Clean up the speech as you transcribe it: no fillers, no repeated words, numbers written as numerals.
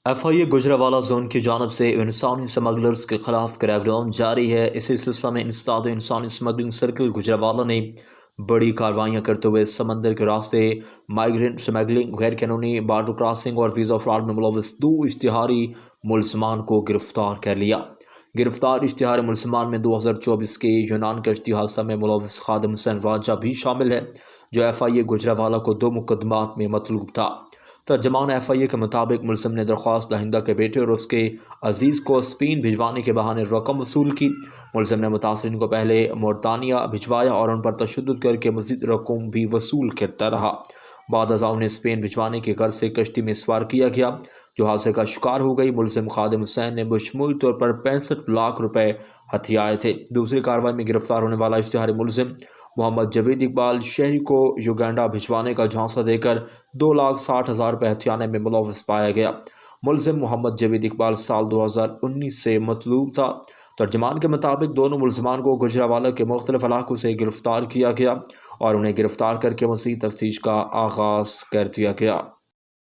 F آئی اے Gujranwala zone کی جانب سے انسانی سمگلرز کے خلاف کریک ڈاؤن جاری ہے۔ اسی سلسلہ میں انسداد انسانی سمگلنگ سرکل گجرانوالہ نے بڑی کارروائیاں کرتے ہوئے سمندر کے راستے مائیگرنٹ سمگلنگ، غیر قانونی بارڈر کراسنگ اور ویزا فراڈ میں ملوث 2 اشتہاری ملزمان کو گرفتار کر لیا۔ گرفتار اشتہاری ملزمان میں 2024 کے یونان کشتی حادثہ میں ملوث خادم حسین راجہ بھی شامل ہے، جو ایف آئی اے گجرانوالہ کو 2 مقدمات میں مطلوب تھا۔ ترجمان ایف آئی اے کے مطابق ملزم نے درخواست دہندہ کے بیٹے اور اس کے عزیز کو اسپین بھجوانے کے بہانے رقم وصول کی۔ ملزم نے متاثرین کو پہلے موریطانیہ بھجوایا اور ان پر تشدد کر کے مزید رقم بھی وصول کرتا رہا۔ بعد ازاں انہیں اسپین بھجوانے کے غرض سے کشتی میں سوار کیا گیا، جو حادثے کا شکار ہو گئی۔ ملزم خادم حسین نے بشمولی طور پر 65 لاکھ روپے ہتھیائے تھے۔ دوسری کارروائی میں گرفتار ہونے والا اشتہاری ملزم محمد جاوید اقبال شہری کو یوگینڈا بھجوانے کا جھانسا دے کر 2,60,000 روپے ہتھیانے میں ملوث پایا گیا۔ ملزم محمد جاوید اقبال سال 2019 سے مطلوب تھا۔ ترجمان کے مطابق دونوں ملزمان کو گجرانوالہ کے مختلف علاقوں سے گرفتار کیا گیا اور انہیں گرفتار کر کے مزید تفتیش کا آغاز کر دیا گیا۔